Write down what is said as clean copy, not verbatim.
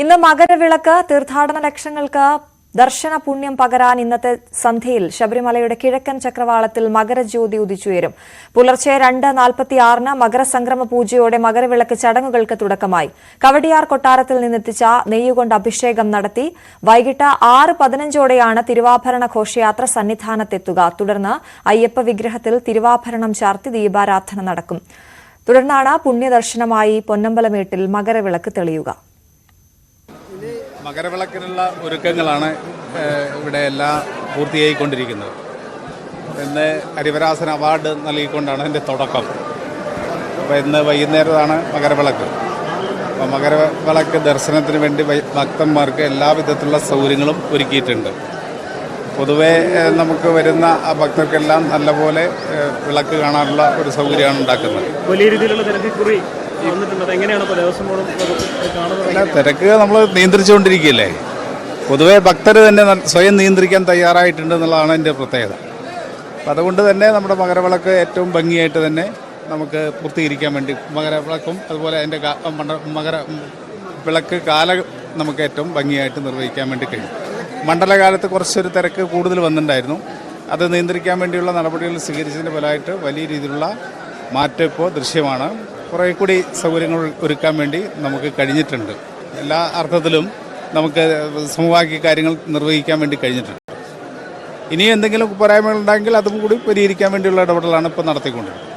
ഇന്ന് മകരവിളക്ക് തീർത്ഥാടന ലക്ഷങ്ങൾക്ക് ദർശന പുണ്യം പകരാൻ ഇന്നത്തെ സന്ധ്യയിൽ ശബരിമലയുടെ കിഴക്കൻ ചക്രവാളത്തിൽ മകരജ്യോതി ഉദിച്ചുയരും. പുലർച്ചെ 2:46 മകരസംക്രമ പൂജയോടെ മകരവിളക്ക് ചടങ്ങുകൾക്ക് തുടക്കമായി. കവടിയാർ കൊട്ടാരത്തിൽ നിന്നെത്തിച്ച നെയ്യുകൊണ്ട് അഭിഷേകം നടത്തി. വൈകിട്ട് 6:15ഓടെയാണ് തിരുവാഭരണ ഘോഷയാത്ര സന്നിധാനത്തെത്തുക. തുടർന്ന് അയ്യപ്പ വിഗ്രഹത്തിൽ തിരുവാഭരണം ചാർത്തി ദീപാരാധന നടക്കും. തുടർന്നാണ് പുണ്യദർശനമായി പൊന്നമ്പലമേട്ടിൽ മകരവിളക്ക് തെളിയുക. മകരവിളക്കിനുള്ള ഒരുക്കങ്ങളാണ് ഇവിടെ എല്ലാം പൂർത്തിയായിക്കൊണ്ടിരിക്കുന്നത്. ഇന്ന് ഹരിവരാസന അവാർഡ് നൽകിക്കൊണ്ടാണ് അതിൻ്റെ തുടക്കം. അപ്പോൾ ഇന്ന് വൈകുന്നേരമാണ് മകരവിളക്ക്. അപ്പോൾ മകരവിളക്ക് ദർശനത്തിന് വേണ്ടി ഭക്തന്മാർക്ക് എല്ലാവിധത്തിലുള്ള സൗകര്യങ്ങളും ഒരുക്കിയിട്ടുണ്ട്. പൊതുവേ നമുക്ക് വരുന്ന ഭക്തർക്കെല്ലാം നല്ലപോലെ വിളക്ക് കാണാനുള്ള ഒരു സൗകര്യമാണ് ഉണ്ടാക്കുന്നത്. വലിയ രീതിയിലുള്ള തിരക്കുറി തിരക്ക് നമ്മൾ നിയന്ത്രിച്ചുകൊണ്ടിരിക്കുകയല്ലേ. പൊതുവേ ഭക്തർ തന്നെ സ്വയം നിയന്ത്രിക്കാൻ തയ്യാറായിട്ടുണ്ട് എന്നുള്ളതാണ് എൻ്റെ പ്രത്യേകത. അപ്പം അതുകൊണ്ട് തന്നെ നമ്മുടെ മകരവിളക്ക് ഏറ്റവും ഭംഗിയായിട്ട് തന്നെ നമുക്ക് പൂർത്തീകരിക്കാൻ വേണ്ടി മകരവിളക്കും അതുപോലെ അതിൻ്റെ മകര വിളക്ക് കാല നമുക്ക് ഏറ്റവും ഭംഗിയായിട്ട് നിർവഹിക്കാൻ വേണ്ടി കഴിയും. മണ്ഡലകാലത്ത് കുറച്ചൊരു തിരക്ക് കൂടുതൽ വന്നിട്ടുണ്ടായിരുന്നു. അത് നിയന്ത്രിക്കാൻ വേണ്ടിയുള്ള നടപടികൾ സ്വീകരിച്ചതിൻ്റെ ഫലമായിട്ട് വലിയ രീതിയിലുള്ള മാറ്റം ഇപ്പോൾ ദൃശ്യമാണ്. കുറേ കൂടി സൗകര്യങ്ങൾ ഒരുക്കാൻ വേണ്ടി നമുക്ക് കഴിഞ്ഞിട്ടുണ്ട്. എല്ലാ അർത്ഥത്തിലും നമുക്ക് സമവാക്യ കാര്യങ്ങൾ നിർവഹിക്കാൻ വേണ്ടി കഴിഞ്ഞിട്ടുണ്ട്. ഇനി എന്തെങ്കിലും പോരായ്മകളുണ്ടെങ്കിൽ അതും കൂടി പരിഹരിക്കാൻ വേണ്ടിയുള്ള ഇടപെടലാണ് ഇപ്പോൾ നടത്തിക്കൊണ്ടിരിക്കുന്നത്.